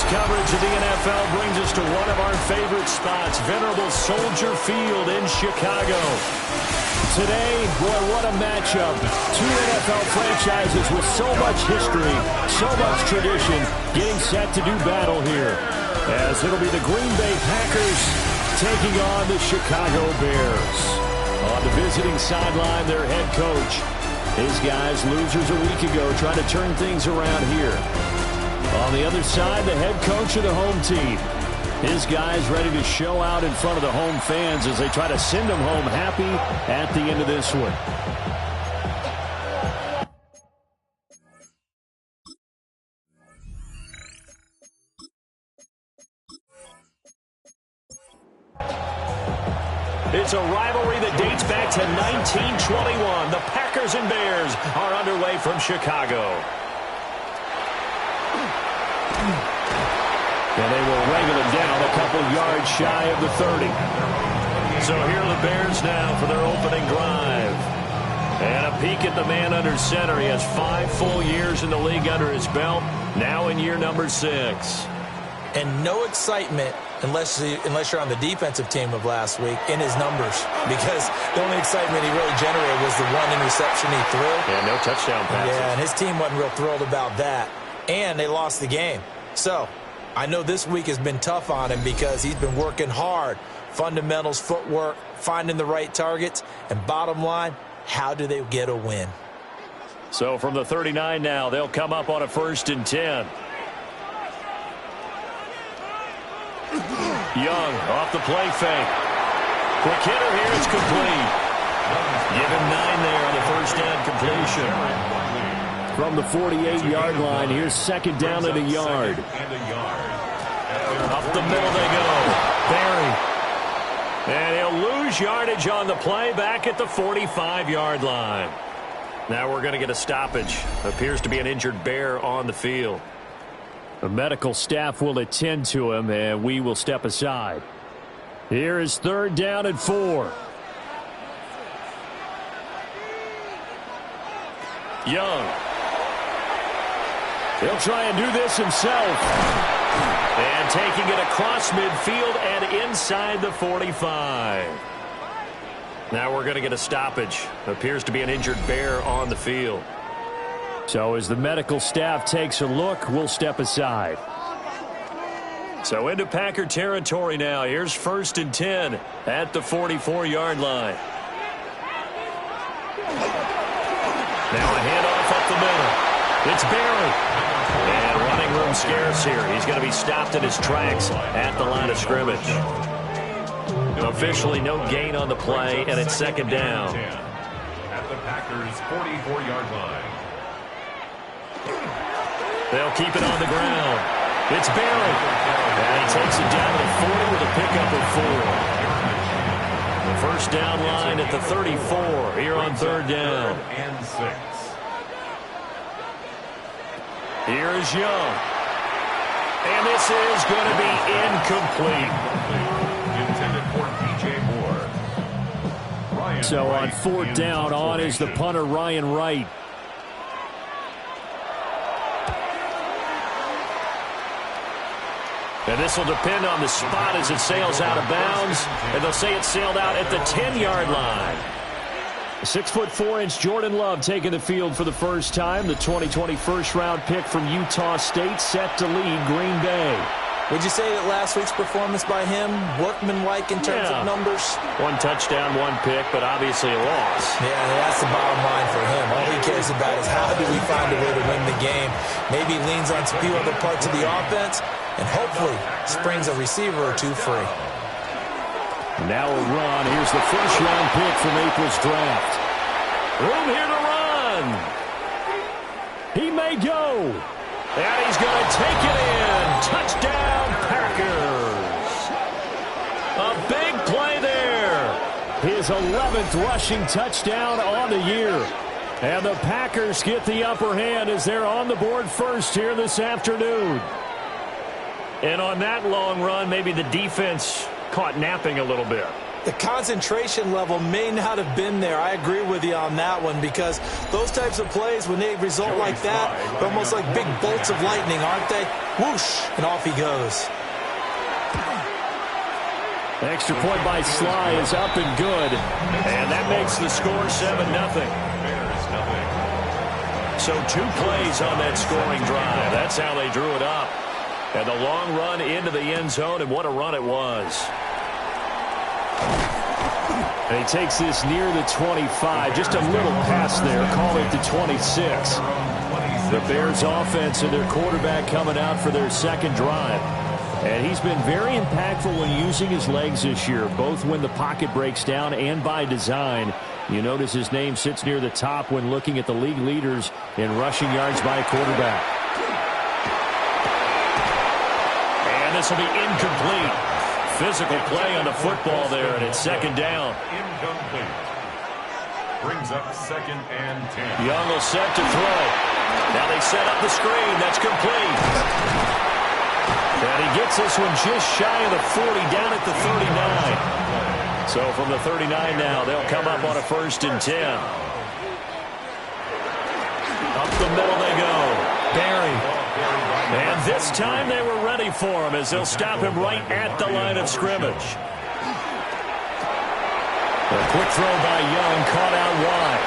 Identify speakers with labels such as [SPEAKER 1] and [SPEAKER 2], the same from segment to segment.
[SPEAKER 1] coverage of the NFL brings us to one of our favorite spots, venerable Soldier Field in Chicago. Today, boy, what a matchup. Two NFL franchises with so much history, so much tradition, getting set to do battle here. As it'll be the Green Bay Packers taking on the Chicago Bears. On the visiting sideline, their head coach. His guys, losers a week ago, trying to turn things around here. On the other side, the head coach of the home team. His guys ready to show out in front of the home fans as they try to send them home happy at the end of this one. It's a rivalry that dates back to 1921. The Packers and Bears are underway from Chicago. And they will wrangle it down a couple yards shy of the 30. So here are the Bears now for their opening drive. And a peek at the man under center. He has 5 full years in the league under his belt, now in year number 6.
[SPEAKER 2] And no excitement unless you're on the defensive team of last week in his numbers, because the only excitement he really generated was the one interception he threw.
[SPEAKER 1] Yeah, no touchdown passes.
[SPEAKER 2] Yeah, and his team wasn't real thrilled about that. And they lost the game. So I know this week has been tough on him because he's been working hard. Fundamentals, footwork, finding the right targets, and bottom line, how do they get a win?
[SPEAKER 1] So from the 39 now, they'll come up on a 1st and 10. Young off the play fake. Quick hitter here, it's complete. Give him 9 there on the first down completion. From the 48-yard line, here's 2nd down and a yard. Up the middle they go. Barry. And he'll lose yardage on the play back at the 45-yard line. Now we're going to get a stoppage. Appears to be an injured Bear on the field. The medical staff will attend to him, and we will step aside. Here is 3rd down and 4. Young. He'll try and do this himself. And taking it across midfield and inside the 45. Now we're going to get a stoppage. Appears to be an injured Bear on the field. So as the medical staff takes a look, we'll step aside. So into Packer territory now. Here's 1st and 10 at the 44-yard line. Now a handoff up the middle. It's Barry. And running room scarce here. He's going to be stopped in his tracks at the line of scrimmage. Officially no gain on the play, and it's 2nd down.
[SPEAKER 3] At the Packers' 44-yard line.
[SPEAKER 1] They'll keep it on the ground. It's Barry. And he takes it down to the 40 with a pickup of 4. The first down line at the 34 here on 3rd down.
[SPEAKER 3] And 6.
[SPEAKER 1] Here is Young. And this is going to be incomplete.
[SPEAKER 3] Intended for DJ Moore.
[SPEAKER 1] So on 4th down, on is the punter, Ryan Wright. And this will depend on the spot as it sails out of bounds. And they'll say it sailed out at the 10-yard line. 6'4" Jordan Love taking the field for the first time. The 2020 first-round pick from Utah State set to lead Green Bay.
[SPEAKER 2] Would you say that last week's performance by him, workmanlike in terms of numbers?
[SPEAKER 1] 1 touchdown, 1 pick, but obviously a loss.
[SPEAKER 2] Yeah, that's the bottom line for him. All he cares about is how do we find a way to win the game. Maybe he leans on a few other parts of the offense and hopefully springs a receiver or 2 free.
[SPEAKER 1] Now a run. Here's the first-round pick from April's draft. Room here to run. He may go. And he's going to take it in. Touchdown, Packers. A big play there. His 11th rushing touchdown on the year. And the Packers get the upper hand as they're on the board first here this afternoon. And on that long run, maybe the defense caught napping a little bit.
[SPEAKER 2] The concentration level may not have been there. I agree with you on that one, because those types of plays, when they result like that, they're almost like big bolts of lightning, aren't they? Whoosh, and off he goes.
[SPEAKER 1] Extra point by Sly is up and good. And that makes the score 7-0. So 2 plays on that scoring drive. That's how they drew it up. And the long run into the end zone, and what a run it was. And he takes this near the 25. Just a little pass there. Call it the 26. The Bears offense and their quarterback coming out for their second drive. And he's been very impactful when using his legs this year, both when the pocket breaks down and by design. You notice his name sits near the top when looking at the league leaders in rushing yards by a quarterback. And this will be incomplete. Physical play on the football there, and it's second down.
[SPEAKER 3] Incomplete. Brings up 2nd and 10.
[SPEAKER 1] Young will set to throw. Now they set up the screen. That's complete. And he gets this one just shy of the 40, down at the 39. So from the 39 now, they'll come up on a 1st and 10. Up the middle they go. Barry. And this time they were ready for him as they'll stop him right at the line of scrimmage. A quick throw by Young, caught out wide.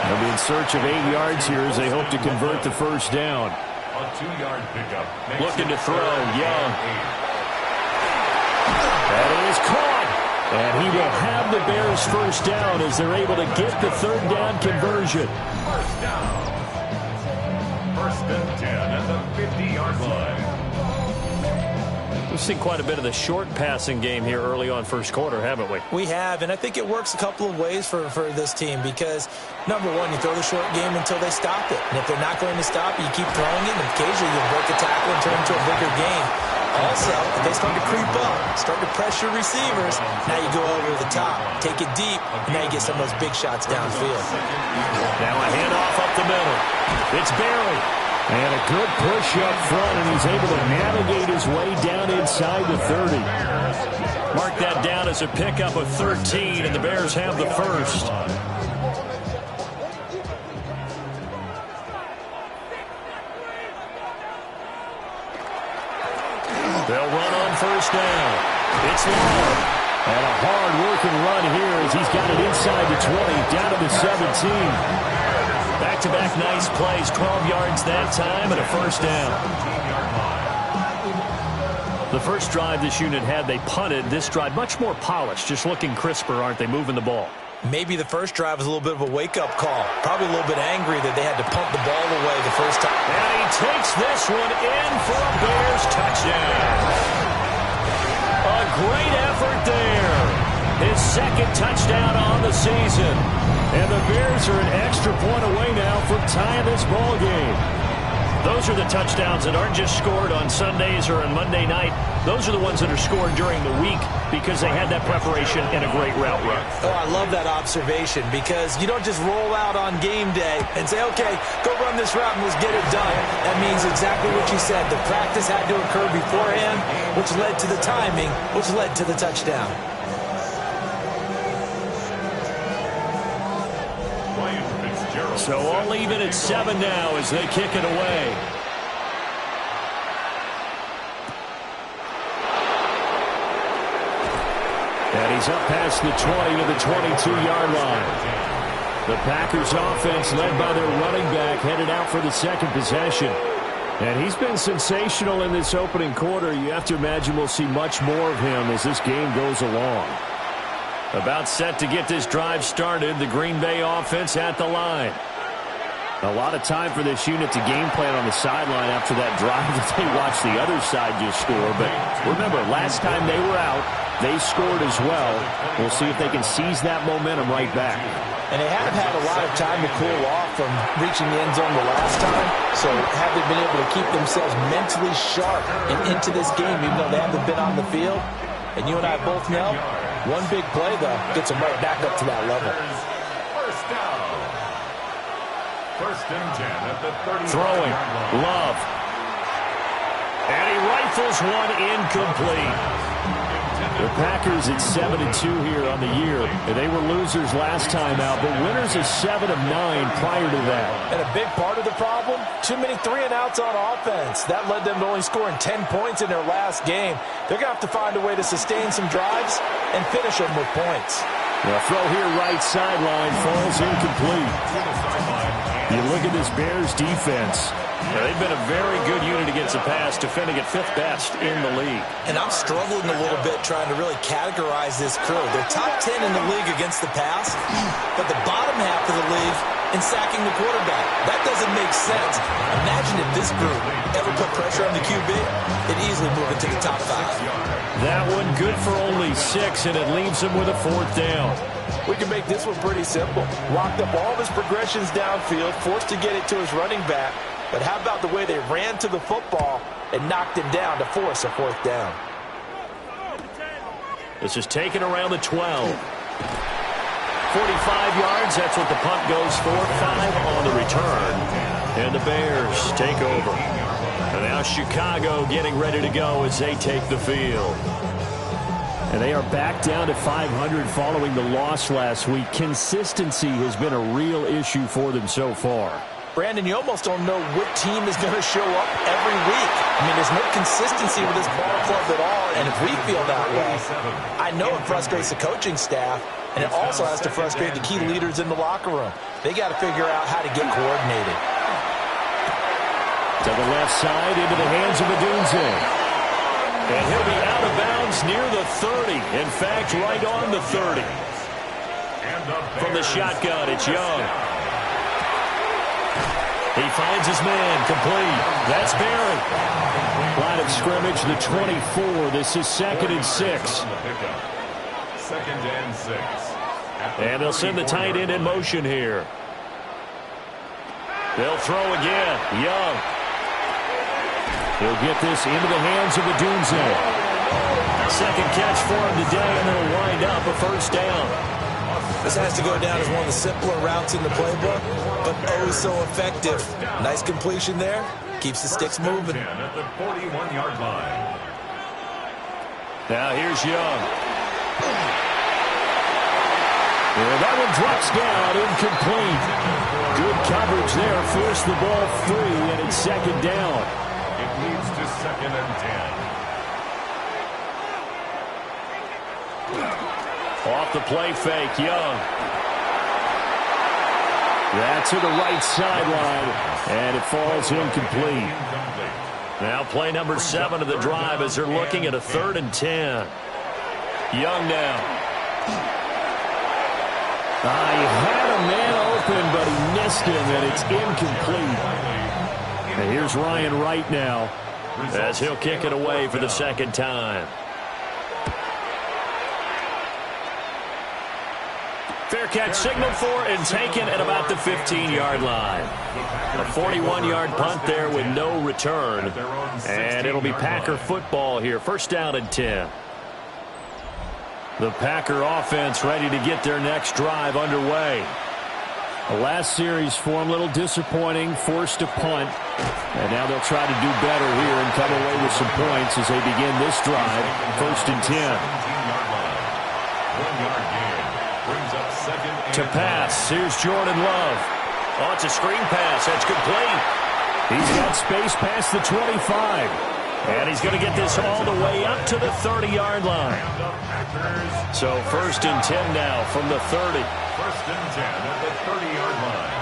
[SPEAKER 1] They'll be in search of 8 yards here as they hope to convert the first down.
[SPEAKER 3] A 2-yard pickup.
[SPEAKER 1] Looking to throw, Young. That is caught. And he will have the Bears first down as they're able to get the 3rd down conversion.
[SPEAKER 3] First down. 1st and 10 at the 50-yard line.
[SPEAKER 1] We've seen quite a bit of the short passing game here early on first quarter, haven't we?
[SPEAKER 2] We have, and I think it works a couple of ways for this team because, number one, you throw the short game until they stop it. And if they're not going to stop it, you keep throwing it, and occasionally you'll break a tackle and turn it into a bigger game. Also, if they start to creep up, start to pressure receivers, now you go over the top, take it deep, and now you get some of those big shots downfield.
[SPEAKER 1] Now a handoff up the middle. It's Barry. And a good push up front, and he's able to navigate his way down inside the 30. Mark that down as a pickup of 13, and the Bears have the first. They'll run on first down. It's long. And a hard-working run here as he's got it inside the 20, down to the 17. Back-to-back nice plays, 12 yards that time, and a first down. The first drive this unit had, they punted. This drive, much more polished, just looking crisper, aren't they, moving the ball?
[SPEAKER 2] Maybe the first drive was a little bit of a wake-up call. Probably a little bit angry that they had to punt the ball away the first time.
[SPEAKER 1] And he takes this one in for a Bears touchdown. A great effort there. His 2nd touchdown on the season. And the Bears are an extra point away now from tying this ball game. Those are the touchdowns that aren't just scored on Sundays or on Monday night. Those are the ones that are scored during the week because they had that preparation and a great route run.
[SPEAKER 2] Oh, I love that observation because you don't just roll out on game day and say, okay, go run this route and let's get it done. That means exactly what you said. The practice had to occur beforehand, which led to the timing, which led to the touchdown.
[SPEAKER 1] So all even at 7 now as they kick it away. And he's up past the 20 to the 22-yard line. The Packers offense led by their running back headed out for the 2nd possession. And he's been sensational in this opening quarter. You have to imagine we'll see much more of him as this game goes along. About set to get this drive started, the Green Bay offense at the line. A lot of time for this unit to game plan on the sideline after that drive that they watched the other side just score. But remember, last time they were out, they scored as well. We'll see if they can seize that momentum right back.
[SPEAKER 2] And they haven't had a lot of time to cool off from reaching the end zone the last time. So have they been able to keep themselves mentally sharp and into this game, even though they haven't been on the field? And you and I both know, one big play, though, gets them right back up to that level.
[SPEAKER 3] First down. 1st and 10 at the 30.
[SPEAKER 1] Throwing, Love. And he rifles one incomplete. The Packers at 7-2 here on the year. They were losers last time out, but winners of 7 of 9 prior to that.
[SPEAKER 2] And a big part of the problem, too many 3-and-outs on offense. That led them to only scoring 10 points in their last game. They're going to have to find a way to sustain some drives and finish them with points.
[SPEAKER 1] The throw here right sideline falls incomplete. You look at this Bears defense. They've been a very good unit against the pass, defending at 5th best in the league.
[SPEAKER 2] And I'm struggling a little bit trying to really categorize this crew. They're top 10 in the league against the pass, but the bottom half of the league in sacking the quarterback. That doesn't make sense. Imagine if this group ever put pressure on the QB, it'd easily move into the top 5.
[SPEAKER 1] That one good for only 6, and it leaves him with a 4th down.
[SPEAKER 2] We can make this one pretty simple. Locked up all of his progressions downfield, forced to get it to his running back. But how about the way they ran to the football and knocked him down to force a 4th down?
[SPEAKER 1] This is taken around the 12. 45 yards, that's what the punt goes for. 5 on the return. And the Bears take over. And now Chicago getting ready to go as they take the field. And they are back down to 500 following the loss last week. Consistency has been a real issue for them so far.
[SPEAKER 2] Brandon, you almost don't know what team is going to show up every week. I mean, there's no consistency with this ball club at all, and if we feel that way, I know it frustrates the coaching staff, and it also has to frustrate the key leaders in the locker room. They got to figure out how to get coordinated.
[SPEAKER 1] To the left side, into the hands of Adunze. And he'll be out of bounds near the 30. In fact, right on the 30. From the shotgun, it's Young. He finds his man, complete. That's Barry. Line of scrimmage, the 24. This is 2nd and 6.
[SPEAKER 3] 2nd and 6.
[SPEAKER 1] And they'll send the tight end in motion here. They'll throw again. Young. He'll get this into the hands of Adunze. Second catch for him today, and it'll wind up a 1st down.
[SPEAKER 2] This has to go down as one of the simpler routes in the playbook, but oh so effective. Nice completion there. Keeps the sticks moving.
[SPEAKER 3] At the 41-yard line.
[SPEAKER 1] Now here's Young. And that one drops down, incomplete. Good coverage there. Forced the ball free, and it's 2nd down.
[SPEAKER 3] It leads to 2nd and 10.
[SPEAKER 1] Off the play fake, Young. That to the right sideline, and it falls incomplete. Now play number 7 of the drive as they're looking at a 3rd and 10. Young now. He had a man open, but he missed him, and it's incomplete. And here's Ryan Wright now as he'll kick it away for the 2nd time. Fair catch signaled for and taken at about the 15-yard line. A 41-yard punt there with no return. And it'll be Packer football here. 1st down and 10. The Packer offense ready to get their next drive underway. The last series for them, a little disappointing, forced to punt. And now they'll try to do better here and come away with some points as they begin this drive. 1st and 10.
[SPEAKER 3] 1-yard gain. Brings up 2nd
[SPEAKER 1] to pass. Here's Jordan Love. Oh, it's a screen pass. That's complete. He's got space past the 25. And he's going to get this all the way up to the 30-yard line. So 1st and 10 now from the 30.
[SPEAKER 3] 1st and 10 at the 30-yard line.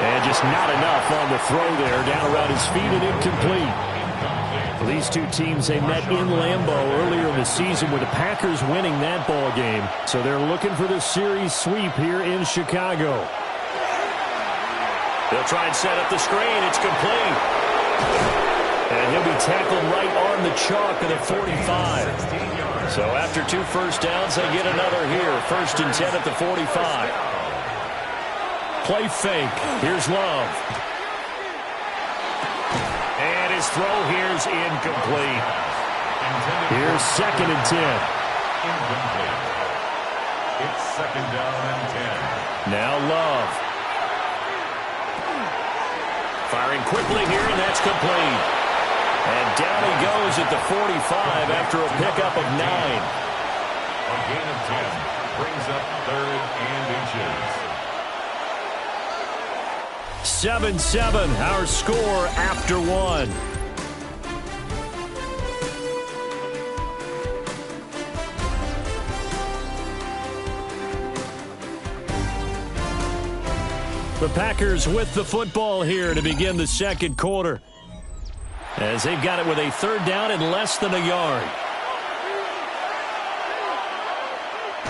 [SPEAKER 1] And just not enough on the throw there. Down around his feet and incomplete. These two teams, they met in Lambeau earlier in the season with the Packers winning that ball game. So they're looking for the series sweep here in Chicago. They'll try and set up the screen. It's complete. And he'll be tackled right on the chalk of the 45. So after 2 first downs, they get another here. 1st and 10 at the 45. Play fake. Here's Love. And his throw here's incomplete. Here's 2nd and 10.
[SPEAKER 3] Incomplete. It's 2nd down and 10.
[SPEAKER 1] Now Love. Firing quickly here, and that's complete. And down he goes at the 45 after a pickup of 9.
[SPEAKER 3] A gain of 10 brings up 3rd and inches.
[SPEAKER 1] 7-7, our score after 1. The Packers with the football here to begin the second quarter, as they've got it with a 3rd down and less than a yard.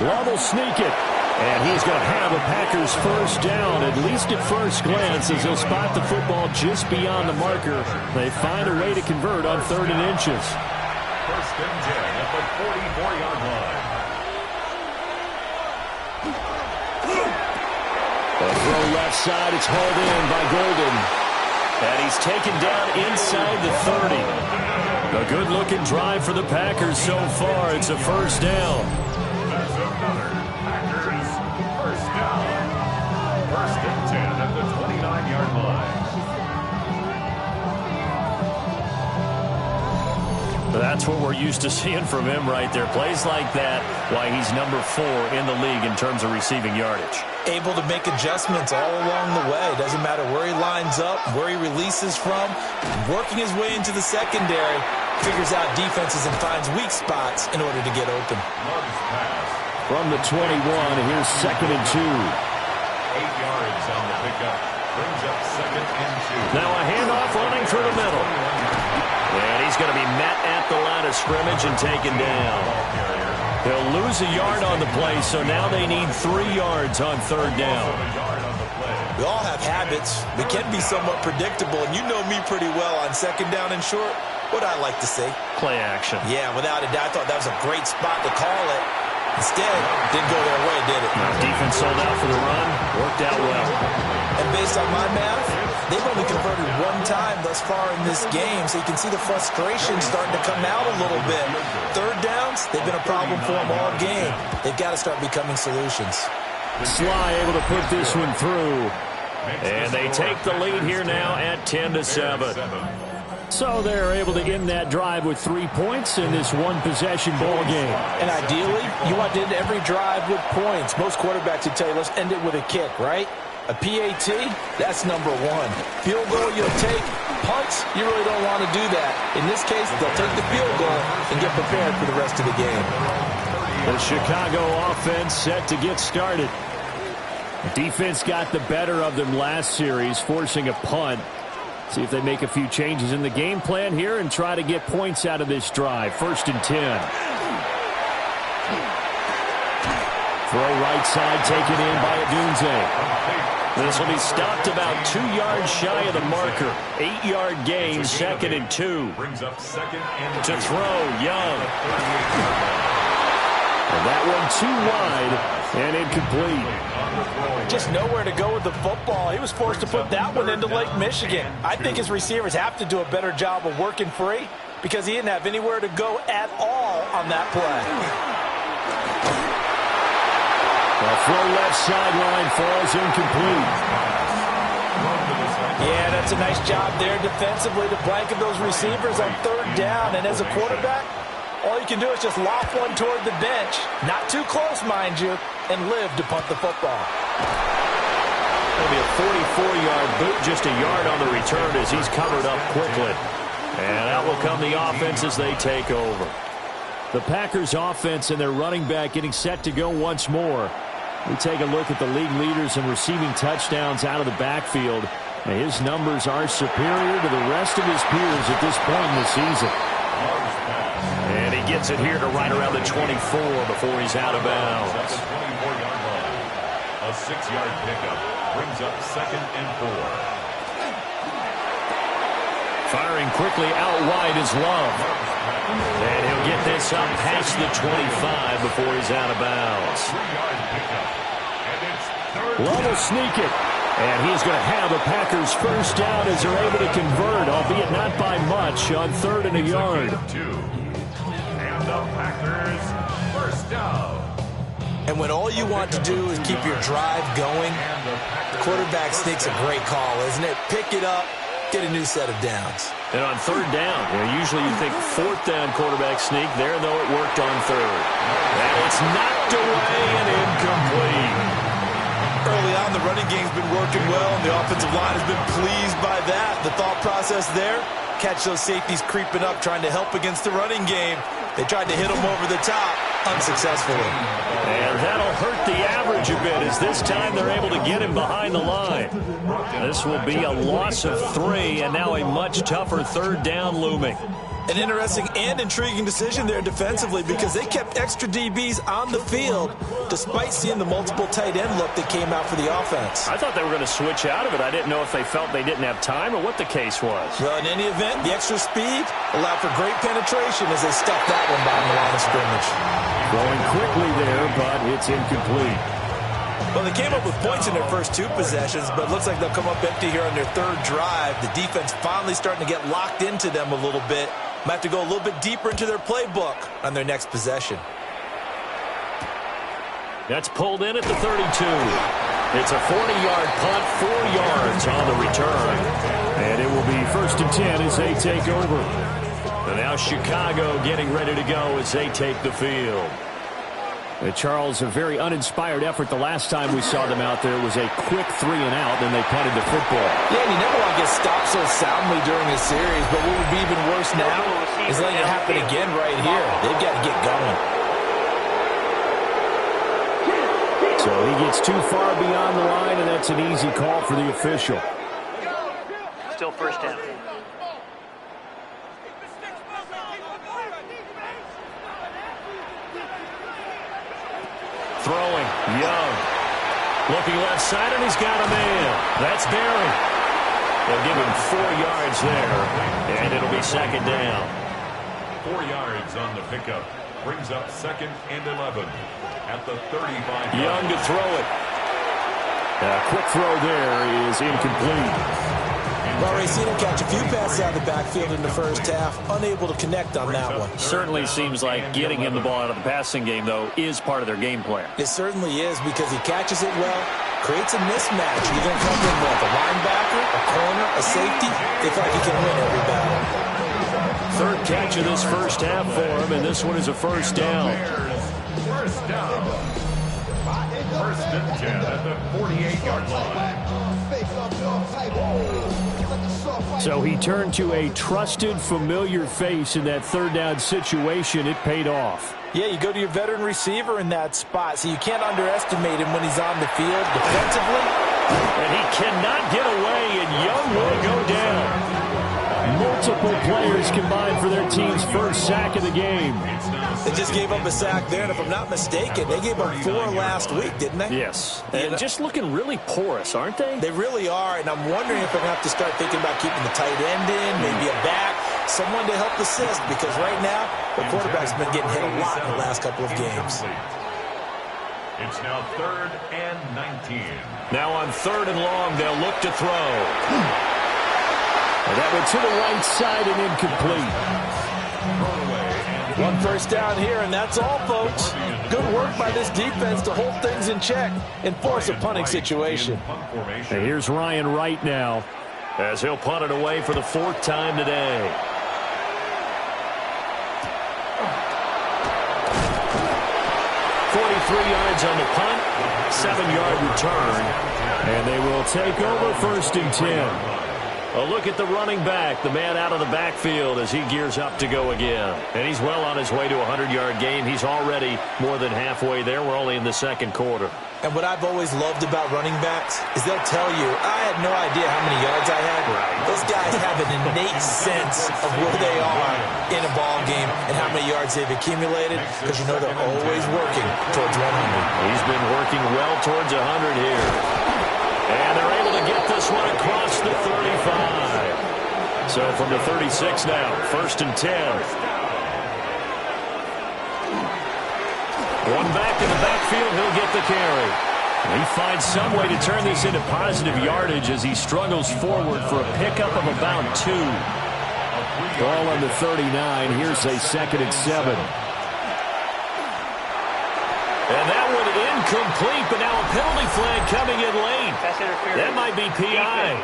[SPEAKER 1] Love will sneak it, and he's going to have a Packers 1st down, at least at first glance, as he'll spot the football just beyond the marker. They find a way to convert on 3rd and inches.
[SPEAKER 3] 1st and 10 at the 44-yard line.
[SPEAKER 1] A throw left side, it's hauled in by Golden. And he's taken down inside the 30. A good-looking drive for the Packers so far. It's a 1st down.
[SPEAKER 3] That's another Packers 1st down. 1st and 10 at the 29-yard line.
[SPEAKER 1] That's what we're used to seeing from him right there. Plays like that, why he's number 4 in the league in terms of receiving yardage.
[SPEAKER 2] Able to make adjustments all along the way. Doesn't matter where he lines up, where he releases from. Working his way into the secondary, figures out defenses and finds weak spots in order to get open.
[SPEAKER 1] From the 21, here's 2nd and 2.
[SPEAKER 3] 8 yards on the pickup. Brings up 2nd and 2.
[SPEAKER 1] Now a handoff running through the middle. And he's going to be met at the line of scrimmage and taken down. He'll lose a yard on the play, so now they need 3 yards on 3rd down.
[SPEAKER 2] We all have habits. We can be somewhat predictable, and you know me pretty well on 2nd down and short. What I like to say?
[SPEAKER 1] Play action.
[SPEAKER 2] Yeah, without a doubt, I thought that was a great spot to call it. Instead, didn't go their way, did it?
[SPEAKER 1] Defense sold out for the run. Worked out well.
[SPEAKER 2] And based on my math, they've only converted 1 time thus far in this game, so you can see the frustration starting to come out a little bit. 3rd downs, they've been a problem for them all game. They've got to start becoming solutions.
[SPEAKER 1] Sly able to put this one through. And they take the lead here now at 10-7. So they're able to end that drive with 3 points in this one-possession ball game.
[SPEAKER 4] And ideally, you want to end every drive with points. Most quarterbacks would tell you, let's end it with a kick, right? A PAT, that's number 1. Field goal you'll take. Punts, you really don't want to do that. In this case, they'll take the field goal and get prepared for the rest of the game.
[SPEAKER 1] The Chicago offense set to get started. Defense got the better of them last series, forcing a punt. See if they make a few changes in the game plan here and try to get points out of this drive. 1st and 10. Throw right side taken in by Adunze. This will be stopped about 2 yards shy of the marker. 8-yard gain, 2nd and 2.
[SPEAKER 3] Brings up 2nd and 2.
[SPEAKER 1] To throw, Young. And that one too wide and incomplete.
[SPEAKER 4] Just nowhere to go with the football. He was forced to put that one into Lake Michigan. I think his receivers have to do a better job of working free because he didn't have anywhere to go at all on that play.
[SPEAKER 1] The throw left sideline falls incomplete.
[SPEAKER 4] Yeah, that's a nice job there defensively to blanket those receivers on 3rd down. And as a quarterback, all you can do is just loft one toward the bench. Not too close, mind you, and live to punt the football.
[SPEAKER 1] It'll be a 44-yard boot, just a yard on the return as he's covered up quickly. And out will come the offense as they take over. The Packers offense and their running back getting set to go once more. We take a look at the league leaders in receiving touchdowns out of the backfield. And his numbers are superior to the rest of his peers at this point in the season. And he gets it here to right around the 24 before he's out of bounds.
[SPEAKER 3] A 6-yard pickup brings up 2nd and 4.
[SPEAKER 1] Firing quickly out wide is Love. And he'll get this up past the 25 before he's out of bounds.
[SPEAKER 3] 3-yard pickup. And it's 3rd
[SPEAKER 1] Love will sneak it. And he's going to have a Packers 1st down as they're able to convert, albeit not by much, on 3rd and a yard.
[SPEAKER 3] And the Packers 1st down.
[SPEAKER 2] And when all you want to do is keep your drive going, the quarterback sneaks a great call, isn't it? Pick it up, get a new set of downs.
[SPEAKER 1] And on third down, usually you think fourth down quarterback sneak. There, though, it worked on third. And it's knocked away and incomplete.
[SPEAKER 2] Early on, the running game's been working well, and the offensive line has been pleased by that. The thought process there, catch those safeties creeping up, trying to help against the running game. They tried to hit them over the top, unsuccessfully.
[SPEAKER 1] And that'll hurt the average a bit, as this time they're able to get him behind the line. This will be a loss of 3, and now a much tougher third down looming.
[SPEAKER 2] An interesting and intriguing decision there defensively, because they kept extra DBs on the field despite seeing the multiple tight end look that came out for the offense.
[SPEAKER 1] I thought they were going to switch out of it. I didn't know if they felt they didn't have time or what the case was.
[SPEAKER 2] Well, in any event, the extra speed allowed for great penetration as they stuffed that one behind the line of scrimmage.
[SPEAKER 1] Going quickly there, but it's incomplete.
[SPEAKER 2] Well, they came up with points in their first 2 possessions, but it looks like they'll come up empty here on their third drive. The defense finally starting to get locked into them a little bit. Might have to go a little bit deeper into their playbook on their next possession.
[SPEAKER 1] That's pulled in at the 32. It's a 40-yard punt, 4 yards on the return. And it will be 1st and 10 as they take over. And now Chicago getting ready to go as they take the field. Charles, a very uninspired effort the last time we saw them out there. It was a quick 3 and out, then they punted the football.
[SPEAKER 4] Yeah, and you never want to get stopped so soundly during a series, but what would be even worse now is letting it happen again right here. They've got to get going.
[SPEAKER 1] So he gets too far beyond the line, and that's an easy call for the official.
[SPEAKER 5] Still first down.
[SPEAKER 1] Throwing, Young. Looking left side, and he's got a man. That's Barry. They'll give him 4 yards there, and it'll be 2nd down.
[SPEAKER 3] 4 yards on the pickup. Brings up 2nd and 11 at the 35.
[SPEAKER 1] Young to throw it. A quick throw there is incomplete.
[SPEAKER 2] We've already seen him catch a few passes out of the backfield in the first half, unable to connect on that one.
[SPEAKER 1] Certainly seems like getting him the ball out of the passing game, though, is part of their game plan.
[SPEAKER 2] It certainly is, because he catches it well, creates a mismatch. You're going to come in with a linebacker, a corner, a safety. They feel like he can win every battle.
[SPEAKER 1] 3rd catch of this first half for him, and this one is a 1st down.
[SPEAKER 3] First down. 1st and 10 at the 48-yard line.
[SPEAKER 1] So he turned to a trusted, familiar face in that 3rd down situation. It paid off.
[SPEAKER 2] Yeah, you go to your veteran receiver in that spot, so you can't underestimate him when he's on the field defensively.
[SPEAKER 1] And he cannot get away, and Young will go down. Multiple players combined for their team's 1st sack of the game.
[SPEAKER 2] They just gave up a sack there, and if I'm not mistaken, they gave up 4 last week, didn't they?
[SPEAKER 1] Yes. And just looking really porous, aren't they?
[SPEAKER 2] They really are, and I'm wondering if they're going to have to start thinking about keeping the tight end in, maybe a back, someone to help assist, because right now, the quarterback's been getting hit a lot in the last couple of games.
[SPEAKER 3] It's now 3rd and 19.
[SPEAKER 1] Now on 3rd and long, they'll look to throw. And that went to the right side and incomplete.
[SPEAKER 4] 1 first down here, and that's all, folks. Good work by this defense to hold things in check and force a punting situation.
[SPEAKER 1] And here's Ryan Wright now, as he'll punt it away for the 4th time today. Yards on the punt, 7-yard return, and they will take over 1st and 10. A look at the running back, the man out of the backfield as he gears up to go again. And he's well on his way to a 100-yard game. He's already more than halfway there. We're only in the 2nd quarter.
[SPEAKER 2] And what I've always loved about running backs is they'll tell you, I had no idea how many yards I had. Those guys have an innate sense of where they are in a ball game and how many yards they've accumulated, because you know they're always working towards 100.
[SPEAKER 1] He's been working well towards 100 here. And they're able to get this one across the 35. So from the 36 now, 1st and 10. One back in the backfield, he'll get the carry. He finds some way to turn this into positive yardage as he struggles forward for a pickup of about 2. Ball on the 39. Here's a 2nd and 7. And that one incomplete, but now a penalty flag coming in late. That might be PI.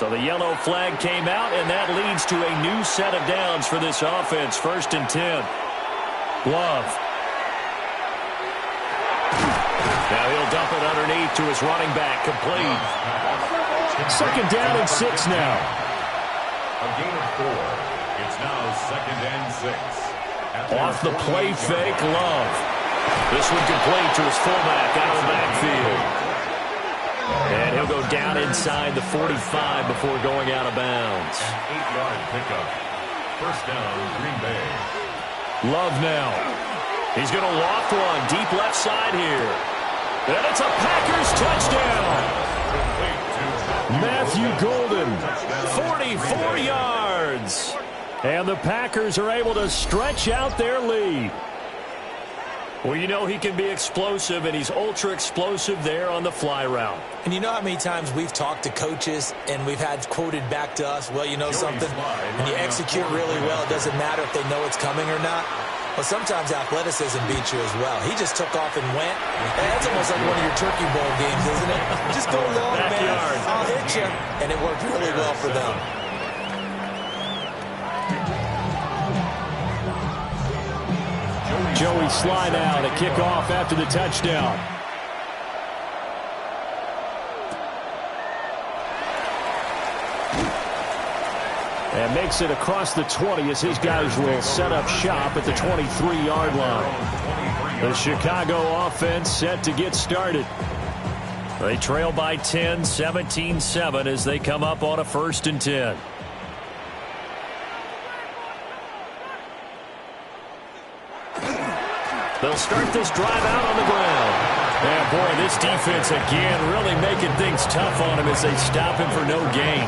[SPEAKER 1] So the yellow flag came out, and that leads to a new set of downs for this offense. 1st and 10. Love. Now he'll dump it underneath to his running back. Complete. 2nd down and 6 now.
[SPEAKER 3] A gain of 4. It's now 2nd and 6.
[SPEAKER 1] Off the play fake, Love. This one complete to his fullback out of the backfield. And he'll go down inside the 45 before going out of bounds.
[SPEAKER 3] 8-yard pickup. 1st down, Green Bay.
[SPEAKER 1] Love now. He's going to loft one deep left side here. And it's a Packers touchdown. Matthew Golden, 44 yards. And the Packers are able to stretch out their lead. Well, you know he can be explosive, and he's ultra-explosive there on the fly route.
[SPEAKER 2] And you know how many times we've talked to coaches and we've had quoted back to us, well, you know something, when you execute really well, it doesn't matter if they know it's coming or not. Well, sometimes athleticism beats you as well. He just took off and went. That's almost like one of your Turkey Bowl games, isn't it? Just go long, man. I'll hit you. And it worked really well for them.
[SPEAKER 1] Joey slide out, a kickoff after the touchdown. And makes it across the 20 as his guys will set up shop at the 23-yard line. The Chicago offense set to get started. They trail by 10, 17-7 as they come up on a 1st and 10. They'll start this drive out on the ground. And boy, this defense again really making things tough on him as they stop him for no gain.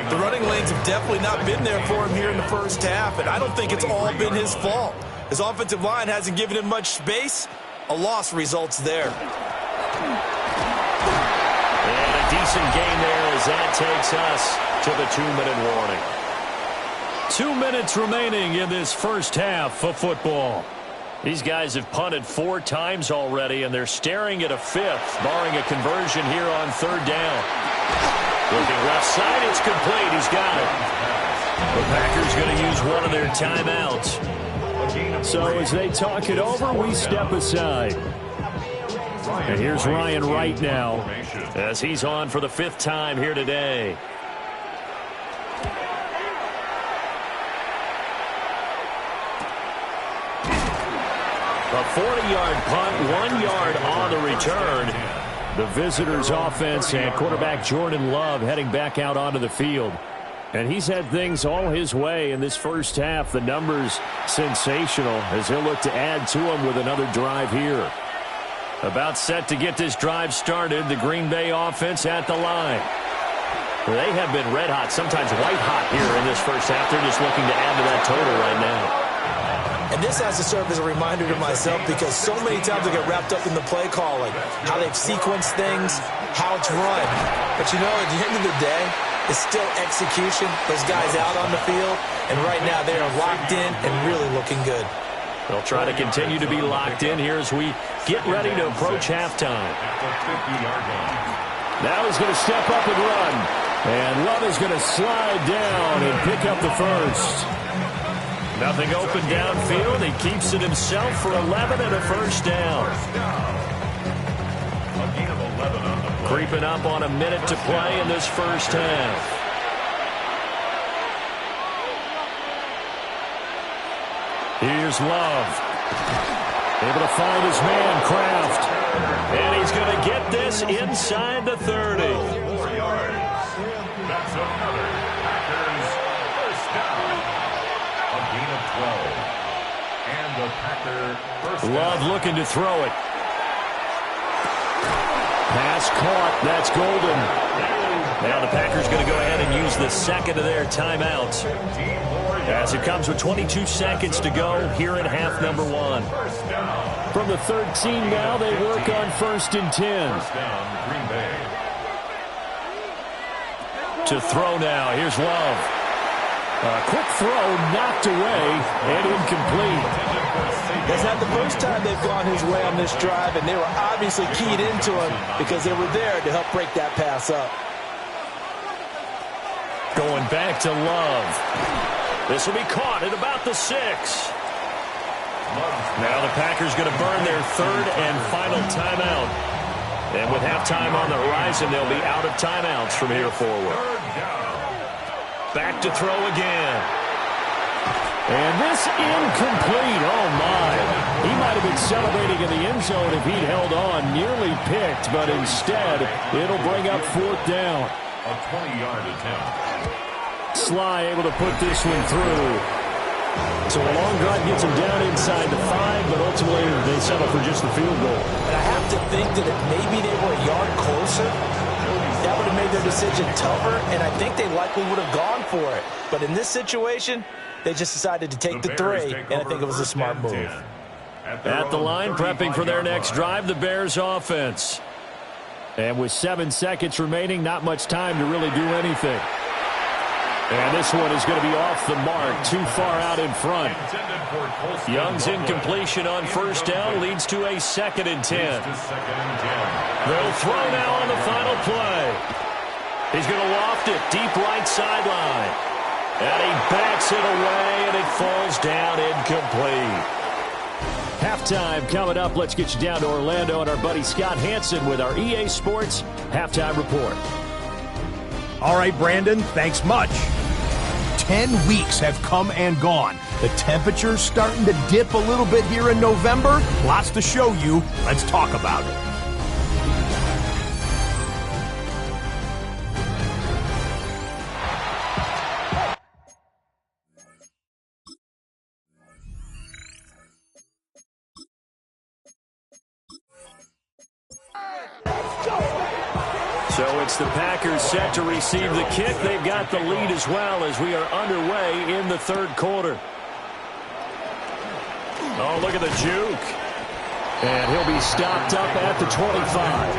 [SPEAKER 2] The running lanes have definitely not been there for him here in the 1st half, and I don't think it's all been his fault. His offensive line hasn't given him much space. A loss results there.
[SPEAKER 1] And a decent gain there as that takes us to the 2-minute warning. 2 minutes remaining in this 1st half of football. These guys have punted 4 times already, and they're staring at a 5th, barring a conversion here on 3rd down. Looking left side, it's complete. He's got it. The Packers going to use one of their timeouts. So as they talk it over, we step aside. And here's Ryan Wright now as he's on for the 5th time here today. A 40-yard punt, 1 yard on the return. The visitors' offense and quarterback Jordan Love heading back out onto the field. And he's had things all his way in this 1st half. The numbers sensational as he'll look to add to them with another drive here. About set to get this drive started, the Green Bay offense at the line. They have been red hot, sometimes white hot here in this 1st half. They're just looking to add to that total right now.
[SPEAKER 2] And this has to serve as a reminder to myself because so many times I get wrapped up in the play calling, how they've sequenced things, how it's run. But you know, at the end of the day, it's still execution. Those guys out on the field, and right now they are locked in and really looking good.
[SPEAKER 1] They'll try to continue to be locked in here as we get ready to approach halftime. Now he's going to step up and run. And Love is going to slide down and pick up the 1st. Nothing open downfield. He keeps it himself for 11 and a 1st down. Creeping up on a minute to play in this 1st half. Here's Love. Able to find his man, Kraft. And he's going to get this inside the 30.
[SPEAKER 3] 4 yards. That's another Packers 1st down. A gain of 12. And the Packer 1st down.
[SPEAKER 1] Love looking to throw it. Pass caught. That's Golden. Now the Packers going to go ahead and use the 2nd of their timeouts. As it comes with 22 seconds to go here in half number 1. From the 13 now, they work on 1st and 10. To throw now. Here's Love. A quick throw knocked away and incomplete.
[SPEAKER 2] That's not the first time they've gone his way on this drive, and they were obviously keyed into him because they were there to help break that pass up.
[SPEAKER 1] Going back to Love. This will be caught at about the 6. Now the Packers going to burn their third and final timeout. And with halftime on the horizon, they'll be out of timeouts from here forward. Back to throw again. And this incomplete. Oh, my. He might have been celebrating in the end zone if he'd held on. Nearly picked, but instead, it'll bring up 4th down.
[SPEAKER 3] A 20-yard attempt.
[SPEAKER 1] Sly able to put this one through. So a long drive gets him down inside the 5, but ultimately they settle for just the field goal.
[SPEAKER 4] And I have to think that if maybe they were a yard closer, that would have made their decision tougher, and I think they likely would have gone for it. But in this situation, they just decided to take the 3, and I think it was a smart move.
[SPEAKER 1] At the line, prepping for their next drive, the Bears offense. And with 7 seconds remaining, not much time to really do anything. And this one is going to be off the mark, too far out in front. Young's incompletion on 1st down leads to a 2nd and 10. They'll throw now on the final play. He's going to loft it deep right sideline. And he backs it away, and it falls down incomplete. Halftime coming up. Let's get you down to Orlando and our buddy Scott Hansen with our EA Sports Halftime Report.
[SPEAKER 6] All right, Brandon, thanks much. 10 weeks have come and gone. The temperature's starting to dip a little bit here in November. Lots to show you. Let's talk about it.
[SPEAKER 1] So it's the Packers set to receive the kick. They've got the lead as well as we are underway in the 3rd quarter. Oh, look at the juke. And he'll be stopped up at the 25.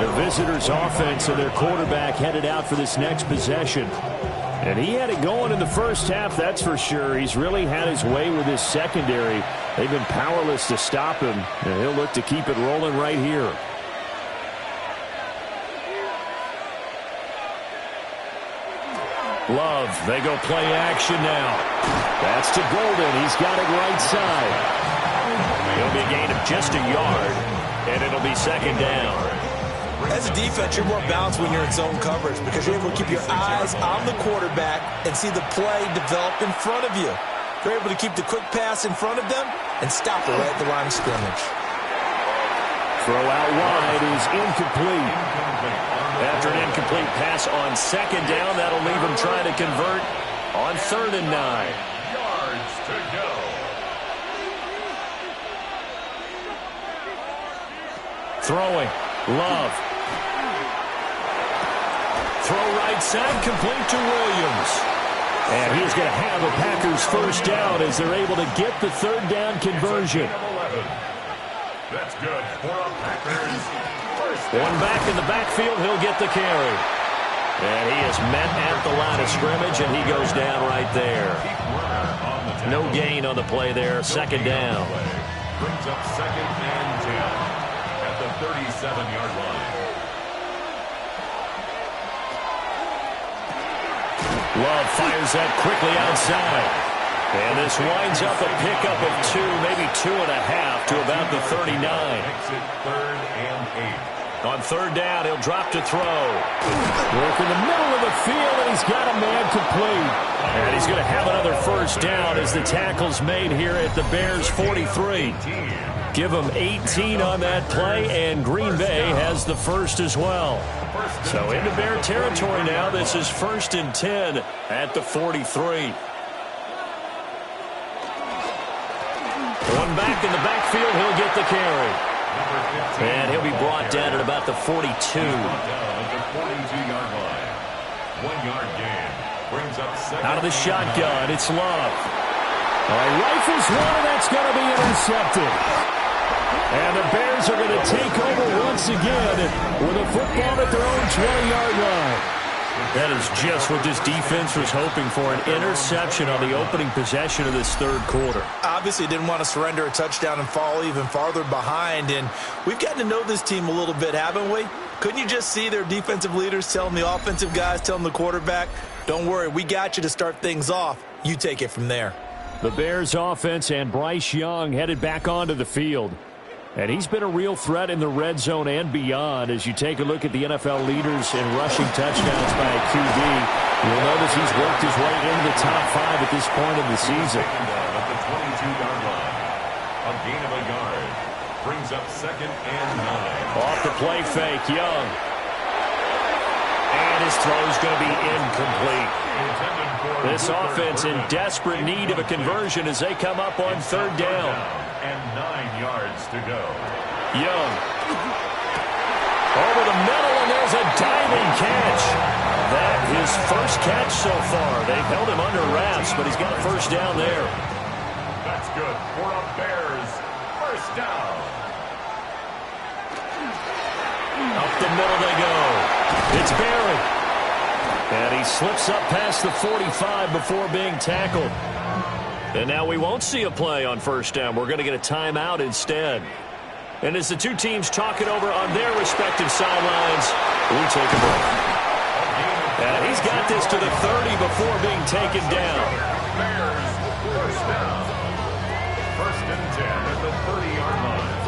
[SPEAKER 1] The visitors' offense and their quarterback headed out for this next possession. And he had it going in the first half, that's for sure. He's really had his way with his secondary. They've been powerless to stop him. And he'll look to keep it rolling right here. Love, they go play action now. That's to Golden. He's got it right side. It'll be a gain of just a yard, and it'll be 2nd down.
[SPEAKER 2] As a defense, you're more balanced when you're in zone coverage because you're able to keep your eyes on the quarterback and see the play develop in front of you. You're able to keep the quick pass in front of them and stop it right at the line of scrimmage.
[SPEAKER 1] Throw out wide is incomplete. After an incomplete pass on 2nd down, that'll leave him trying to convert on 3rd and 9.
[SPEAKER 3] Yards to go.
[SPEAKER 1] Throwing. Love. Throw right side, complete to Williams. And he's going to have a Packers 1st down as they're able to get the 3rd down conversion.
[SPEAKER 3] That's good for a Packers.
[SPEAKER 1] One back in the backfield, he'll get the carry. And he is met at the line of scrimmage, and he goes down right there. No gain on the play there, 2nd down.
[SPEAKER 3] Brings up 2nd and 10 at the 37-yard line.
[SPEAKER 1] Love fires that quickly outside. And this winds up a pickup of 2, maybe 2.5 to about the 39.
[SPEAKER 3] Makes it 3rd and 8.
[SPEAKER 1] On 3rd down, he'll drop to throw. Work in the middle of the field, and he's got a man complete. And he's going to have another 1st down as the tackle's made here at the Bears 43. Give him 18 on that play, and Green Bay has the 1st as well. So into Bear territory now. This is 1st and 10 at the 43. One back in the backfield, he'll get the carry. And he'll be brought down at about the 42.
[SPEAKER 3] At the 42-yard line. 1-yard gain. Brings up 2nd.
[SPEAKER 1] Out of the shotgun, it's Love. Rifles one, and that's going to be intercepted. And the Bears are going to take over once again with a football at their own 20-yard line. That is just what this defense was hoping for, an interception on the opening possession of this third quarter.
[SPEAKER 2] Obviously didn't want to surrender a touchdown and fall even farther behind, and we've gotten to know this team a little bit, haven't we? Couldn't you just see their defensive leaders telling the offensive guys, telling the quarterback, don't worry, we got you to start things off. You take it from there.
[SPEAKER 1] The Bears offense and Bryce Young headed back onto the field. And he's been a real threat in the red zone and beyond. As you take a look at the NFL leaders in rushing touchdowns by a QB, you'll notice he's worked his way into the top 5 at this point in the season.
[SPEAKER 3] At the 22-yard line, a gain of a yard brings up 2nd and 9.
[SPEAKER 1] Off the play fake, Young. And his throw's going to be incomplete. This offense in desperate need of a conversion as they come up on 3rd down.
[SPEAKER 3] And 9 yards to go.
[SPEAKER 1] Young. Over the middle, and there's a diving catch. That his first catch so far. They've held him under wraps, but he's got a first down there.
[SPEAKER 3] That's good for a Bears first down.
[SPEAKER 1] Up the middle they go. It's Barrett. And he slips up past the 45 before being tackled. And now we won't see a play on first down. We're going to get a timeout instead. And as the two teams talk it over on their respective sidelines, we take a break. And he's got this to the 30 before being taken down.
[SPEAKER 3] Bears first down. 1st and 10 at the 30-yard line.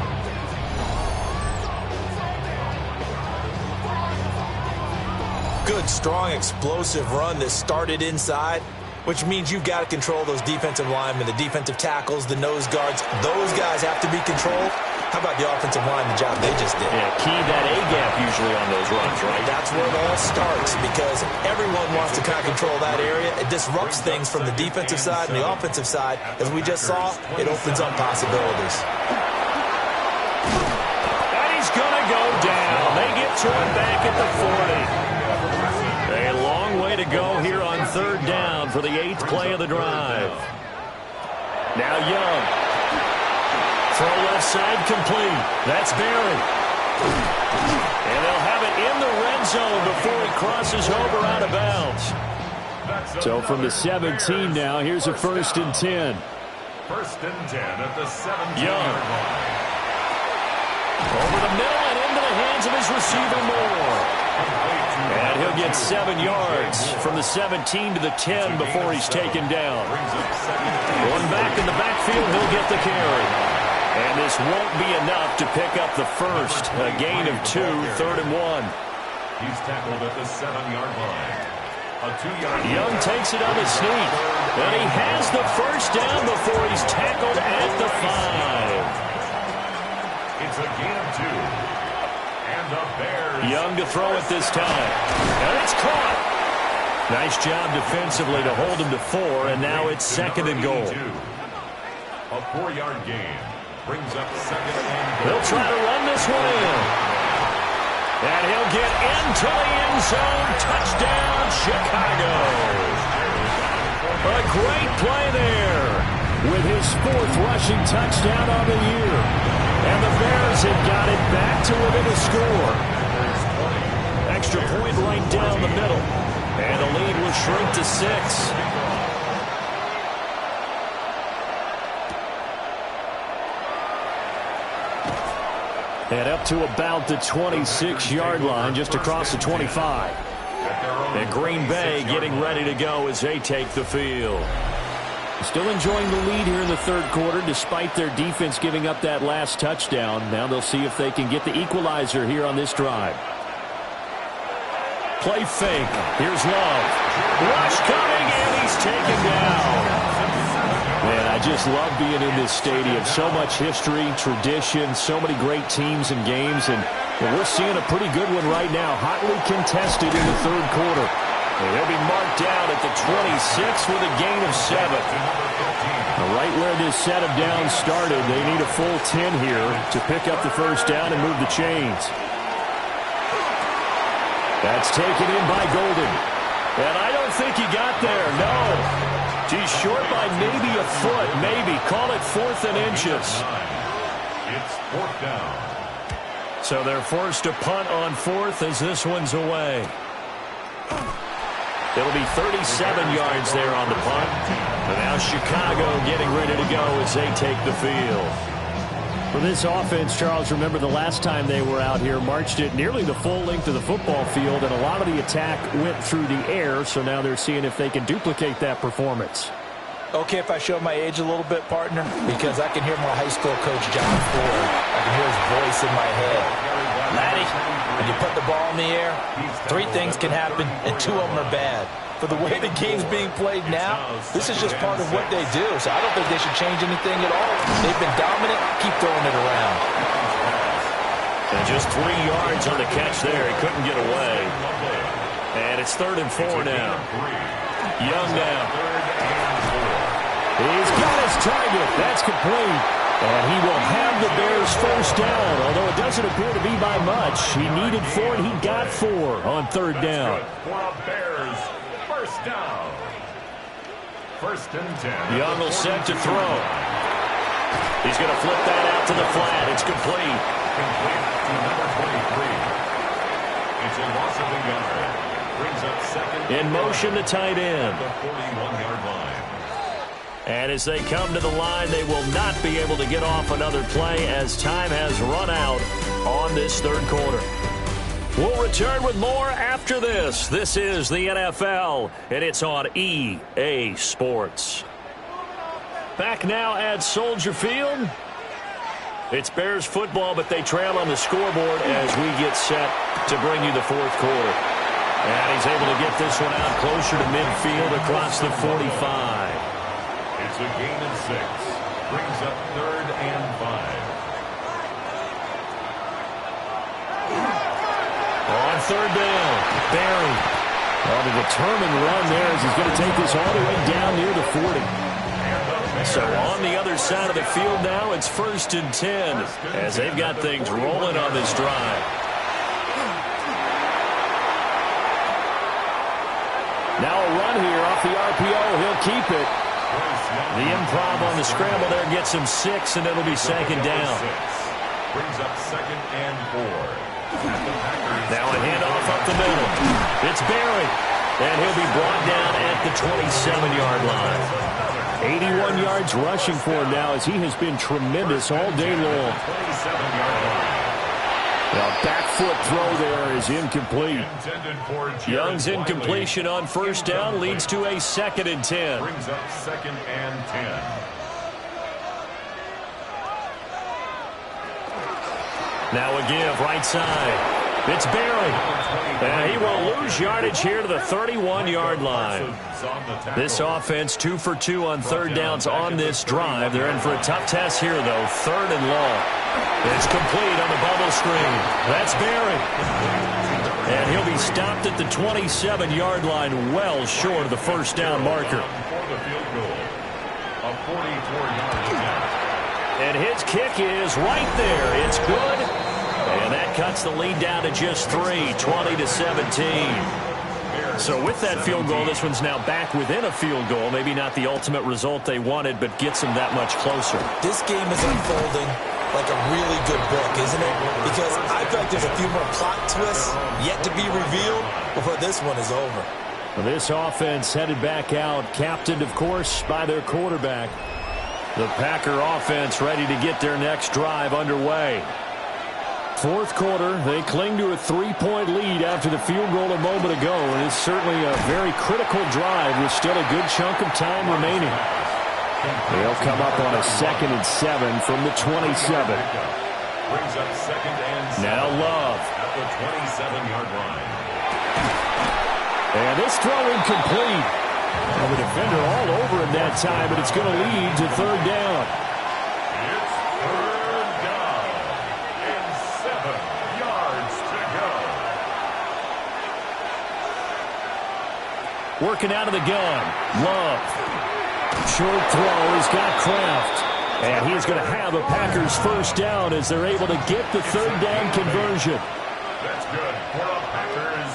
[SPEAKER 2] Good, strong, explosive run that started inside, which means you've got to control those defensive linemen, the defensive tackles, the nose guards. Those guys have to be controlled. How about the offensive line, the job they just did?
[SPEAKER 1] Yeah, key that A-gap usually on those runs, right?
[SPEAKER 2] That's where it all starts because everyone wants to kind of control that area. It disrupts things from the defensive side and the offensive side. As we just saw, it opens up possibilities.
[SPEAKER 1] And he's going to go down. They get to him back at the 40. A long way to go here on 3rd down for the 8th play of the drive. Now Young. Throw left side complete. That's Barry. And they'll have it in the red zone before he crosses over out of bounds. So from the 17 now, here's a 1st and 10.
[SPEAKER 3] 1st and 10 at the 17-yard line.
[SPEAKER 1] Over the middle and into the hands of his receiver Moore. And he'll get 7 yards from the 17 to the 10 before he's taken down. One back in the backfield, he'll get the carry. And this won't be enough to pick up the first. A gain of 2, 3rd and 1.
[SPEAKER 3] He's tackled at the 7-yard line. A 2-yard.
[SPEAKER 1] Young takes it on the sneak. And he has the first down before he's tackled at the 5.
[SPEAKER 3] It's a gain of 2. And the Bears.
[SPEAKER 1] Young to throw it this time. And it's caught. Nice job defensively to hold him to 4, and now it's 2nd and goal.
[SPEAKER 3] A 4-yard gain brings up 2nd and goal.
[SPEAKER 1] They'll try to run this one in. And he'll get into the end zone. Touchdown, Chicago. A great play there with his 4th rushing touchdown on the year. And the Bears have got it back to within a score. Extra point right down the middle. And the lead will shrink to 6. And up to about the 26-yard line, just across the 25. And Green Bay getting ready to go as they take the field. Still enjoying the lead here in the 3rd quarter, despite their defense giving up that last touchdown. Now they'll see if they can get the equalizer here on this drive. Play fake. Here's Love. Rush coming, and he's taken down. Man, I just love being in this stadium. So much history, tradition, so many great teams and games, and we're seeing a pretty good one right now. Hotly contested in the 3rd quarter. And he'll be marked down at the 26 with a gain of 7. Right where this set of downs started, they need a full 10 here to pick up the first down and move the chains. That's taken in by Golden. And I don't think he got there, no. He's short by maybe a foot, maybe. Call it 4th and inches.
[SPEAKER 3] It's 4th down.
[SPEAKER 1] So they're forced to punt on 4th as this one's away. It'll be 37 yards there on the punt. And now Chicago getting ready to go as they take the field. For this offense, Charles, remember the last time they were out here, marched it nearly the full length of the football field, and a lot of the attack went through the air, so now they're seeing if they can duplicate that performance.
[SPEAKER 4] Okay, if I show my age a little bit, partner, because I can hear my high school coach, John Ford. I can hear his voice in my head. Laddie, when you put the ball in the air, 3 things can happen, and 2 of them are bad. For the way the game's being played now, this is just part of what they do, so I don't think they should change anything at all. They've been dominant. Keep throwing it around.
[SPEAKER 1] And just 3 yards on the catch there. He couldn't get away. And it's 3rd and 4 now. Young now. He's got his target. That's complete. And he will have the Bears first down, although it doesn't appear to be by much. He needed 4, and he got 4 on 3rd down.
[SPEAKER 3] For a Bears first down. 1st and 10.
[SPEAKER 1] Young will set to throw. He's going to flip that out to the flat. It's complete.
[SPEAKER 3] Complete to number 23. It's a loss of a yard. Brings up 2nd.
[SPEAKER 1] In motion to tight end.
[SPEAKER 3] The 41-yard line.
[SPEAKER 1] And as they come to the line, they will not be able to get off another play as time has run out on this 3rd quarter. We'll return with more after this. This is the NFL, and it's on EA Sports. Back now at Soldier Field. It's Bears football, but they trail on the scoreboard as we get set to bring you the 4th quarter. And he's able to get this one out closer to midfield across the 45.
[SPEAKER 3] It's a gain of 6. Brings up 3rd and 5.
[SPEAKER 1] On 3rd down, Barry. On a determined run there as he's going to take this all the way down near the 40. So on the other side of the field now, it's 1st and 10 as they've got things rolling on this drive. Now a run here off the RPO. He'll keep it. The improv on the scramble there gets him 6, and it'll be 2nd down.
[SPEAKER 3] Brings up 2nd and 4.
[SPEAKER 1] Now a handoff up the middle. It's Barry, and he'll be brought down at the 27-yard line. 81 yards rushing for him now as he has been tremendous all day long.
[SPEAKER 3] 27-yard line.
[SPEAKER 1] Now back foot throw there is incomplete. Young's incompletion on 1st down leads to a 2nd and 10.
[SPEAKER 3] Brings up 2nd and 10.
[SPEAKER 1] Now a give right side. It's Barry. And he will lose yardage here to the 31-yard line. This offense 2 for 2 on 3rd downs on this drive. They're in for a tough test here, though. 3rd and long. It's complete on the bubble screen. That's Barry. And he'll be stopped at the 27-yard line, well short of the 1st down marker. And his kick is right there. It's good. And that cuts the lead down to just 3, 20-17. So with that field goal, this one's now back within a field goal. Maybe not the ultimate result they wanted, but gets them that much closer.
[SPEAKER 2] This game is unfolding like a really good book, isn't it? Because I feel like there's a few more plot twists yet to be revealed before this one is over.
[SPEAKER 1] Well, this offense headed back out, captained, of course, by their quarterback. The Packer offense ready to get their next drive underway. 4th quarter, they cling to a 3-point lead after the field goal a moment ago, and it's certainly a very critical drive with still a good chunk of time remaining. They'll come up on a 2nd and 7 from the 27.
[SPEAKER 3] Brings up 2nd and 7.
[SPEAKER 1] Now Love.
[SPEAKER 3] At the 27-yard line.
[SPEAKER 1] And this throw incomplete. And the defender all over him that time, but it's going to lead to 3rd down.
[SPEAKER 3] It's 3rd down and 7 yards to go.
[SPEAKER 1] Working out of the gun. Love. Short throw. He's got Kraft. And he's going to have a Packers 1st down as they're able to get the 3rd down conversion.
[SPEAKER 3] That's good for a Packers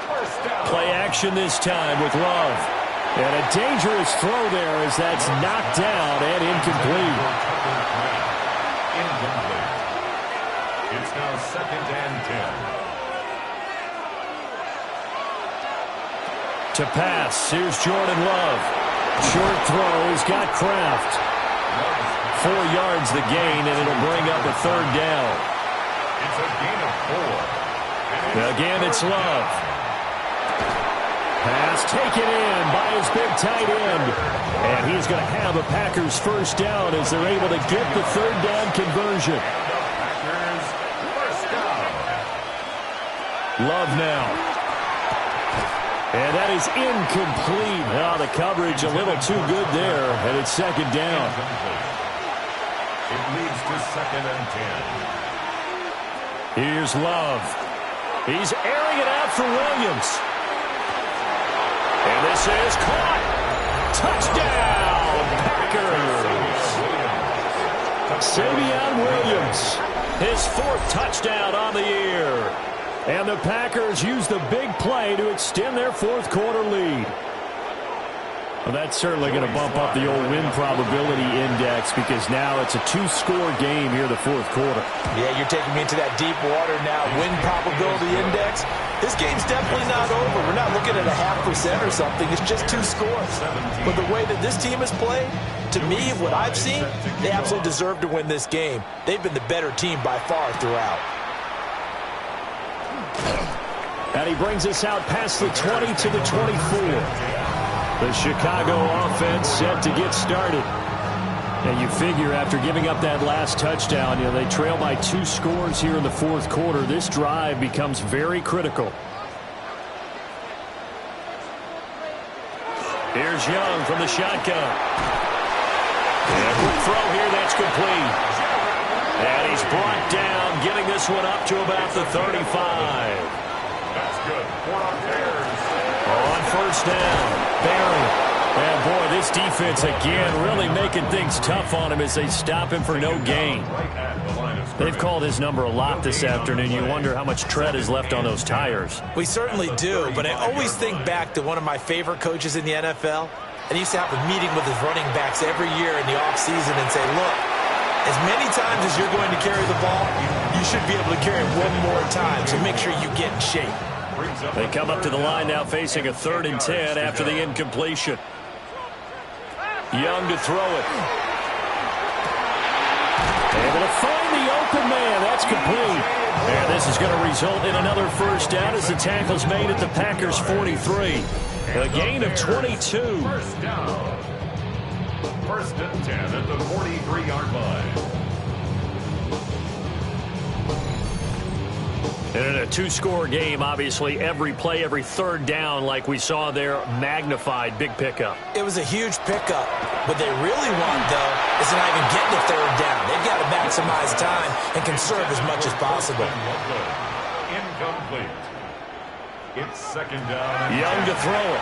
[SPEAKER 3] 1st down.
[SPEAKER 1] Play action this time with Love. And a dangerous throw there as that's knocked down and incomplete.
[SPEAKER 3] Incomplete. It's now 2nd and 10.
[SPEAKER 1] To pass, here's Jordan Love. Short throw, he's got Kraft. 4 yards the gain, and it'll bring up a third down.
[SPEAKER 3] It's a gain of 4.
[SPEAKER 1] Again, it's Love. Pass taken in by his big tight end. And he's going to have a Packers first down as they're able to get the third down conversion.
[SPEAKER 3] Packers first down.
[SPEAKER 1] Love now. And that is incomplete. Oh, the coverage a little too good there, and it's second down.
[SPEAKER 3] It leads to 2nd and 10.
[SPEAKER 1] Here's Love. He's airing it out for Williams. And this is caught. Touchdown, Packers. Savion Williams, his 4th touchdown on the year. And the Packers use the big play to extend their 4th quarter lead. Well, that's certainly going to bump up the old win probability index because now it's a 2-score game here in the 4th quarter.
[SPEAKER 4] Yeah, you're taking me into that deep water now. Win probability index. This game's definitely not over. We're not looking at a 0.5% or something. It's just 2 scores. But the way that this team has played, to me, what I've seen, they absolutely deserve to win this game. They've been the better team by far throughout.
[SPEAKER 1] And he brings us out past the 20 to the 24. The Chicago offense set to get started. And you figure after giving up that last touchdown, they trail by 2 scores here in the 4th quarter. This drive becomes very critical. Here's Young from the shotgun. And quick throw here, that's complete. And he's brought down, getting this one up to about the 35.
[SPEAKER 3] That's good. 4 on Bears.
[SPEAKER 1] On first down, Barry. And boy, this defense again really making things tough on him as they stop him for no gain. They've called his number a lot this afternoon. You wonder how much tread is left on those tires.
[SPEAKER 2] We certainly do, but I always think back to one of my favorite coaches in the NFL. And he used to have a meeting with his running backs every year in the offseason and say, look, as many times as you're going to carry the ball, you should be able to carry it one more time, so make sure you get in shape.
[SPEAKER 1] They come up to the line now facing a 3rd and 10 after the incompletion. Young to throw it. Able to find the open man. That's complete. And this is going to result in another first down as the tackle's made at the Packers' 43. A gain of 22.
[SPEAKER 3] First down. 1st and 10 at the 43-yard line.
[SPEAKER 1] And in a 2-score game, obviously, every play, every 3rd down, like we saw there, magnified, big pickup.
[SPEAKER 2] It was a huge pickup. What they really want, though, is to not even get the 3rd down. They've got to maximize time and conserve as much as possible.
[SPEAKER 3] Incomplete. It's 2nd down.
[SPEAKER 1] Young to throw it.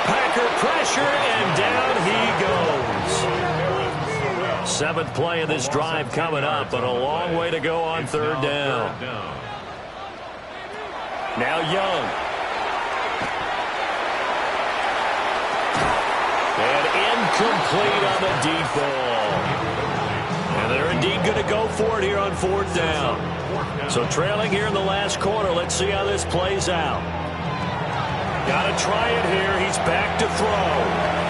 [SPEAKER 1] Packer pressure, and down he goes. 7th play of this drive coming up, but a long way to go on 3rd down. Now Young. And incomplete on the deep ball. And they're indeed going to go for it here on 4th down. So trailing here in the last quarter, let's see how this plays out. Got to try it here. He's back to throw.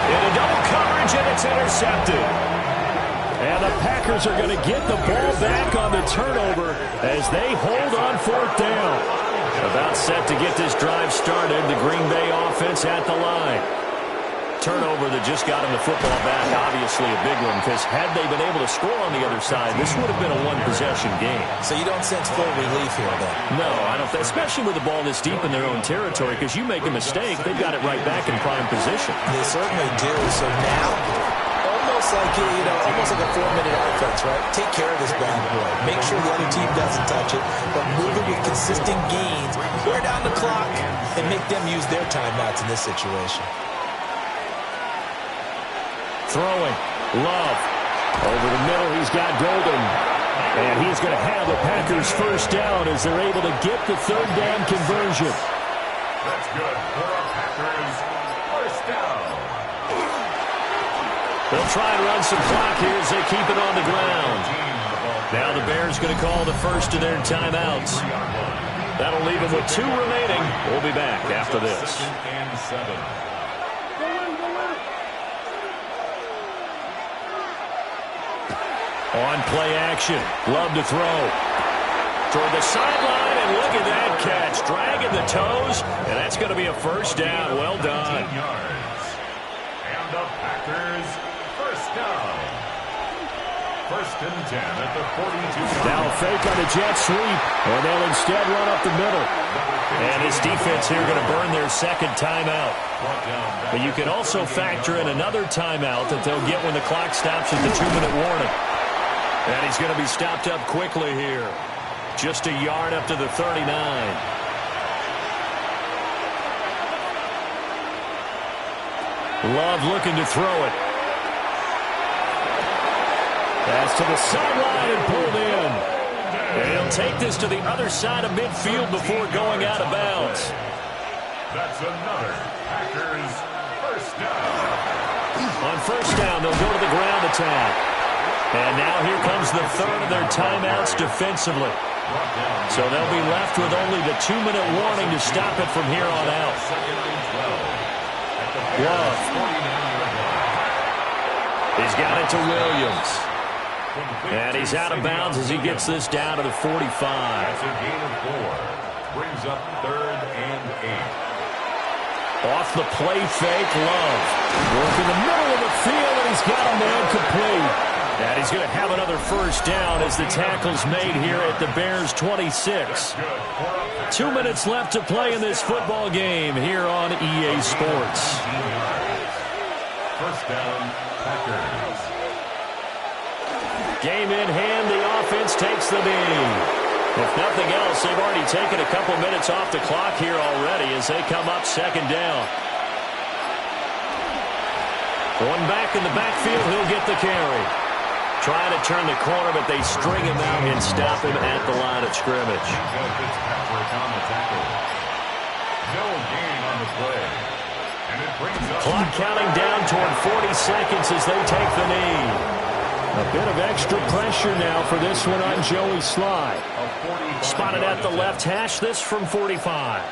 [SPEAKER 1] In a double coverage, and it's intercepted. And the Packers are going to get the ball back on the turnover as they hold on 4th down. About set to get this drive started, the Green Bay offense at the line. Turnover that just got him the football back, obviously a big one, because had they been able to score on the other side, this would have been a 1-possession game.
[SPEAKER 2] So you don't sense full relief here, then?
[SPEAKER 1] No, I don't, especially with the ball this deep in their own territory, because you make a mistake, they've got it right back in prime position.
[SPEAKER 2] They certainly do. So now, almost like a 4-minute offense, right? Take care of this bad boy. Make sure the other team doesn't touch it, but move it with consistent gains, wear down the clock, and make them use their timeouts in this situation.
[SPEAKER 1] Throwing. Love. Over the middle, he's got Golden. And he's going to have the Packers first down as they're able to get the 3rd down conversion.
[SPEAKER 3] That's good for our Packers. First down.
[SPEAKER 1] They'll try and run some clock here as they keep it on the ground. Now the Bears going to call the first of their timeouts. That'll leave him with 2 remaining. We'll be back after this.
[SPEAKER 3] 2nd and 7.
[SPEAKER 1] On play action. Love to throw. Toward the sideline, and look at that catch. Dragging the toes, and that's going to be a first down. Well done.
[SPEAKER 3] 18 yards. And the Packers first down. 1st and 10 at the 42.
[SPEAKER 1] Now a fake on the jet sweep, and they'll instead run up the middle. And this defense here going to burn their 2nd timeout. But you can also factor in another timeout that they'll get when the clock stops at the 2-minute warning. And he's going to be stopped up quickly here. Just a yard up to the 39. Love looking to throw it. Pass to the sideline and pulled in. And he'll take this to the other side of midfield before going out of bounds.
[SPEAKER 3] That's another Packers first down.
[SPEAKER 1] On first down, they'll go to the ground attack. And now here comes the 3rd of their timeouts defensively. So they'll be left with only the 2-minute warning to stop it from here on out. Love. He's got it to Williams. And he's out of bounds as he gets this down to the 45.
[SPEAKER 3] That's a gain of 4. Brings up 3rd and 8.
[SPEAKER 1] Off the play fake, Love. Work in the middle of the field, and he's got a man complete. And he's going to have another first down as the tackle's made here at the Bears 26. 2 minutes left to play in this football game here on EA Sports.
[SPEAKER 3] First down, Packers.
[SPEAKER 1] Game in hand, the offense takes the knee. If nothing else, they've already taken a couple minutes off the clock here already as they come up 2nd down. One back in the backfield, he'll get the carry. Trying to turn the corner, but they string him out and stop him at the line of scrimmage.
[SPEAKER 3] Fitzpatrick on the tackle. No gain on the play. And it brings up
[SPEAKER 1] Clock counting down toward 40 seconds as they take the knee. A bit of extra pressure now for this one on Joey Sly. Spotted at the left hash, this from 45.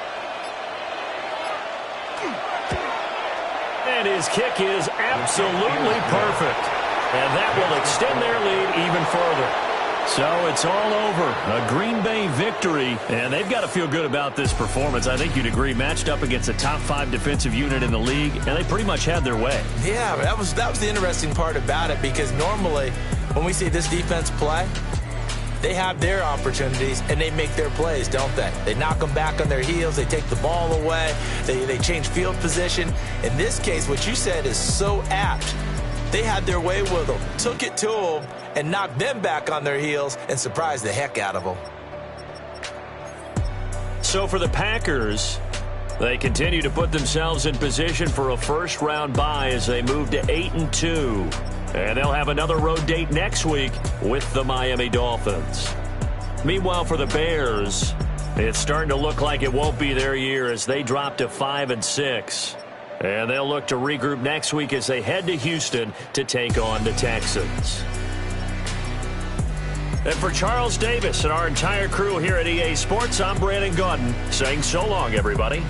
[SPEAKER 1] And his kick is absolutely perfect. And that will extend their lead even further. So it's all over. A Green Bay victory. And they've got to feel good about this performance. I think you'd agree. Matched up against a top 5 defensive unit in the league. And they pretty much had their way.
[SPEAKER 2] Yeah, that was the interesting part about it. Because normally when we see this defense play, they have their opportunities and they make their plays, don't they? They knock them back on their heels. They take the ball away. They change field position. In this case, what you said is so apt. They had their way with them, took it to them, and knocked them back on their heels and surprised the heck out of them.
[SPEAKER 1] So for the Packers, they continue to put themselves in position for a first-round bye as they move to 8-2. And they'll have another road date next week with the Miami Dolphins. Meanwhile, for the Bears, it's starting to look like it won't be their year as they drop to 5-6. And they'll look to regroup next week as they head to Houston to take on the Texans. And for Charles Davis and our entire crew here at EA Sports, I'm Brandon Gaudin saying so long, everybody.